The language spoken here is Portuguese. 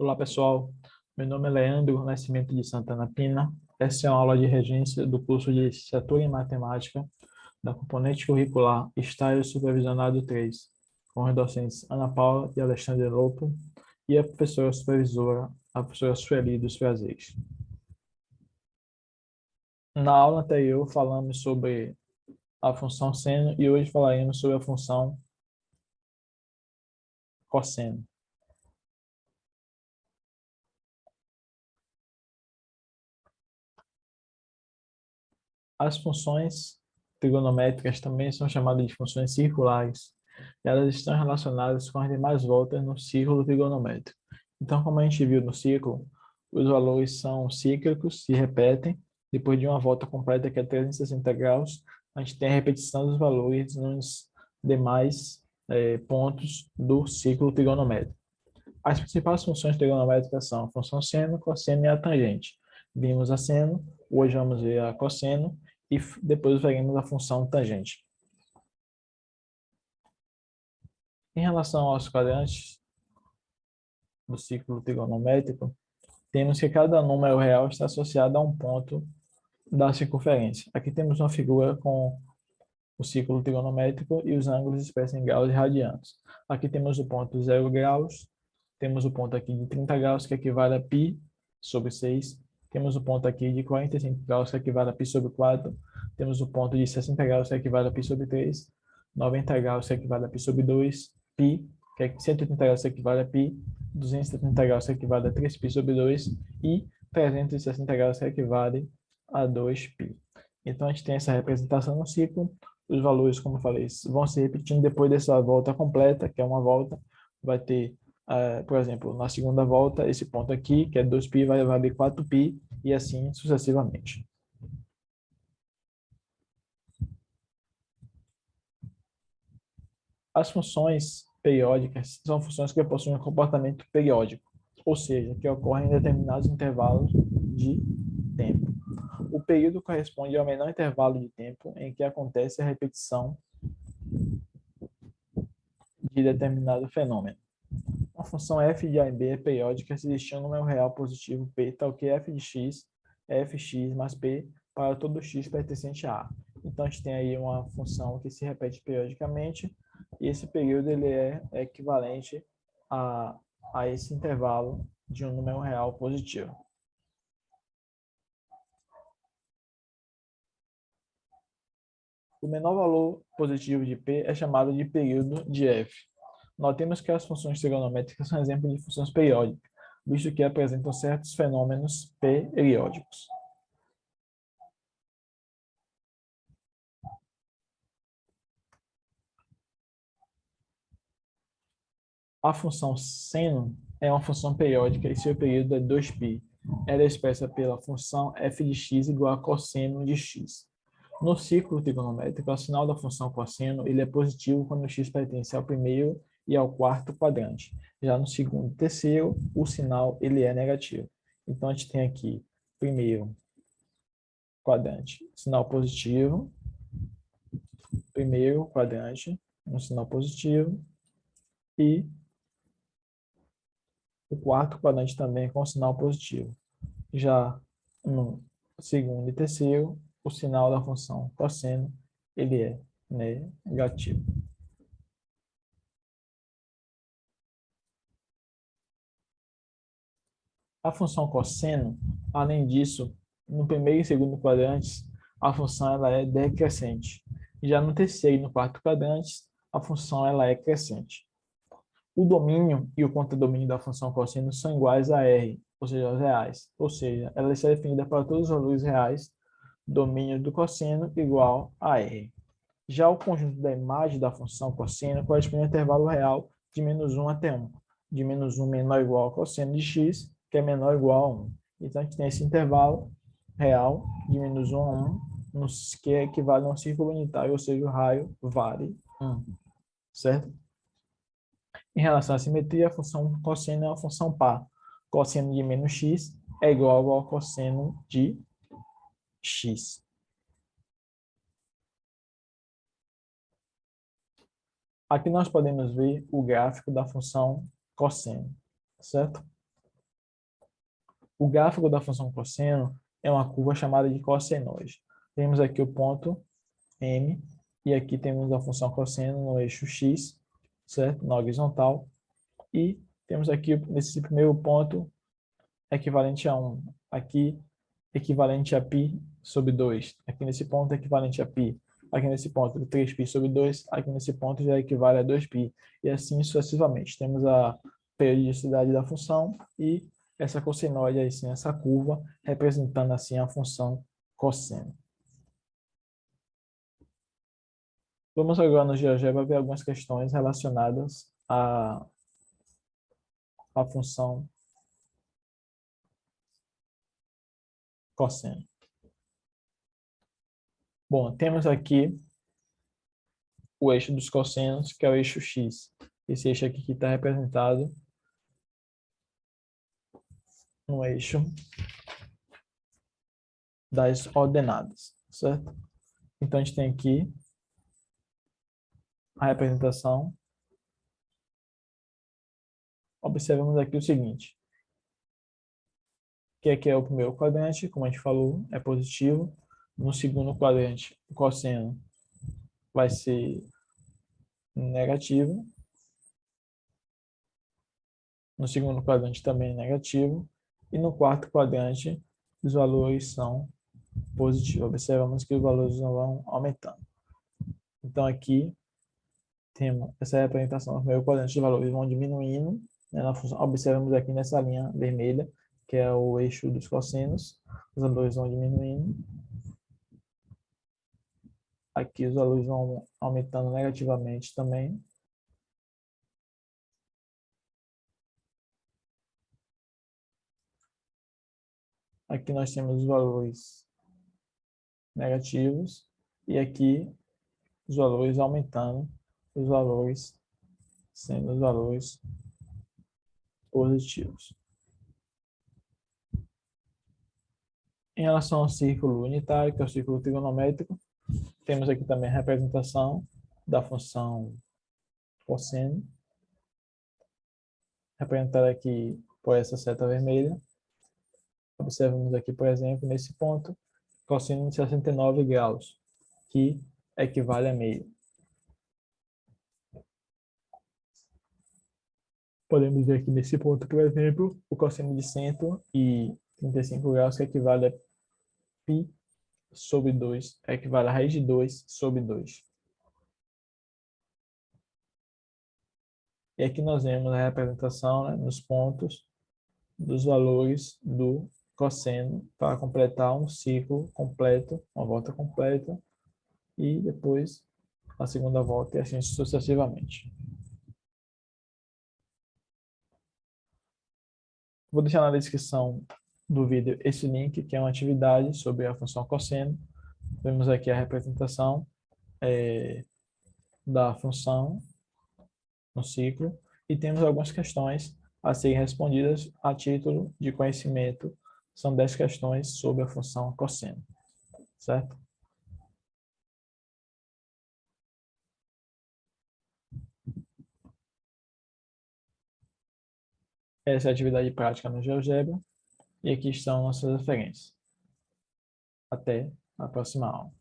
Olá, pessoal. Meu nome é Leandro Nascimento de Santana Pina. Essa é uma aula de regência do curso de Licenciatura em Matemática da componente curricular Estágio Supervisionado 3, com os docentes Ana Paula e Alexandre Lopo e a professora supervisora, a professora Sueli dos Prazeres. Na aula anterior, falamos sobre a função seno e hoje falaremos sobre a função cosseno. As funções trigonométricas também são chamadas de funções circulares. E elas estão relacionadas com as demais voltas no ciclo trigonométrico. Então, como a gente viu no ciclo, os valores são cíclicos, se repetem. Depois de uma volta completa, que é 360 graus, a gente tem a repetição dos valores nos demais pontos do ciclo trigonométrico. As principais funções trigonométricas são a função seno, cosseno e a tangente. Vimos a seno, hoje vamos ver a cosseno e depois veremos a função tangente. Em relação aos quadrantes do ciclo trigonométrico, temos que cada número real está associado a um ponto da circunferência. Aqui temos uma figura com o ciclo trigonométrico e os ângulos expressos em graus e radianos. Aqui temos o ponto 0 graus, temos o ponto aqui de 30 graus, que equivale a π sobre 6, temos o ponto aqui de 45 graus, que equivale a π sobre 4, temos o ponto de 60 graus, que equivale a π sobre 3, 90 graus, que equivale a π sobre 2, π, que é 180 graus, que equivale a π, 270 graus, que equivale a 3π sobre 2, e 360 graus, que equivale a 2π. Então, a gente tem essa representação no ciclo. Os valores, como eu falei, vão se repetindo depois dessa volta completa, que é uma volta. Vai ter, por exemplo, na segunda volta, esse ponto aqui, que é 2π, vai valer 4π, e assim sucessivamente. As funções periódicas são funções que possuem um comportamento periódico, ou seja, que ocorrem em determinados intervalos de tempo. O período corresponde ao menor intervalo de tempo em que acontece a repetição de determinado fenômeno. A função f de a e b é periódica se existir um número real positivo p, tal que f de x é fx mais p para todo x pertencente a A. Então, a gente tem aí uma função que se repete periodicamente, e esse período ele é equivalente a esse intervalo de um número real positivo. O menor valor positivo de p é chamado de período de f. Notemos que as funções trigonométricas são exemplos de funções periódicas, visto que apresentam certos fenômenos periódicos. A função seno é uma função periódica e seu período é 2π. Ela é expressa pela função f de x igual a cosseno de x. No ciclo trigonométrico, o sinal da função cosseno ele é positivo quando x pertence ao primeiro e ao quarto quadrante. Já no segundo e terceiro, o sinal ele é negativo. Então, a gente tem aqui, primeiro quadrante, sinal positivo, primeiro quadrante, um sinal positivo, e o quarto quadrante também com sinal positivo. Já no segundo e terceiro, o sinal da função cosseno ele é negativo. A função cosseno, além disso, no primeiro e segundo quadrantes, a função ela é decrescente. Já no terceiro e no quarto quadrantes, a função ela é crescente. O domínio e o contradomínio da função cosseno são iguais a R, ou seja, aos reais. Ou seja, ela está definida para todos os valores reais, domínio do cosseno igual a R. Já o conjunto da imagem da função cosseno corresponde ao intervalo real de -1 até 1. De -1 menor ou igual ao cosseno de x, que é menor ou igual a 1. Então, a gente tem esse intervalo real de -1 a 1, que equivale a um círculo unitário, ou seja, o raio vale 1. Certo? Em relação à simetria, a função cosseno é uma função par. Cosseno de menos x é igual ao cosseno de x. Aqui nós podemos ver o gráfico da função cosseno, certo? O gráfico da função cosseno é uma curva chamada de cossenoide. Temos aqui o ponto M, e aqui temos a função cosseno no eixo X, certo? Na horizontal. E temos aqui, nesse primeiro ponto, equivalente a 1. Aqui, equivalente a π sobre 2. Aqui nesse ponto, equivalente a π. Aqui nesse ponto, 3π sobre 2. Aqui nesse ponto, já equivale a 2π. E assim sucessivamente. Temos a periodicidade da função e essa cossenoide, assim, essa curva, representando assim a função cosseno. Vamos agora no GeoGebra ver algumas questões relacionadas à função cosseno. Bom, temos aqui o eixo dos cossenos, que é o eixo X. Esse eixo aqui que está representado no eixo das ordenadas, certo? Então, a gente tem aqui a representação. Observamos aqui o seguinte, que aqui é o primeiro quadrante, como a gente falou, é positivo. No segundo quadrante, o cosseno vai ser negativo. No segundo quadrante também negativo. E no quarto quadrante, os valores são positivos. Observamos que os valores vão aumentando. Então, aqui, temos essa representação no primeiro quadrante, os valores vão diminuindo, né, na função. Observamos aqui nessa linha vermelha, que é o eixo dos cossenos, os valores vão diminuindo. Aqui os valores vão aumentando negativamente também. Aqui nós temos os valores negativos e aqui os valores aumentando, os valores sendo os valores positivos. Em relação ao círculo unitário, que é o círculo trigonométrico, temos aqui também a representação da função cosseno, representada aqui por essa seta vermelha. Observamos aqui, por exemplo, nesse ponto, cosseno de 69 graus, que equivale a meio. Podemos ver aqui nesse ponto, por exemplo, o cosseno de 135 graus, que equivale a π sobre 2, equivale a raiz de 2 sobre 2. E aqui nós vemos a representação, né, nos pontos dos valores do cosseno para completar um ciclo completo, uma volta completa, e depois a segunda volta e assim sucessivamente. Vou deixar na descrição do vídeo esse link, que é uma atividade sobre a função cosseno. Vemos aqui a representação da função no ciclo e temos algumas questões a serem respondidas a título de conhecimento. São 10 questões sobre a função cosseno, certo? Essa é a atividade prática no GeoGebra e aqui estão nossas referências. Até a próxima aula.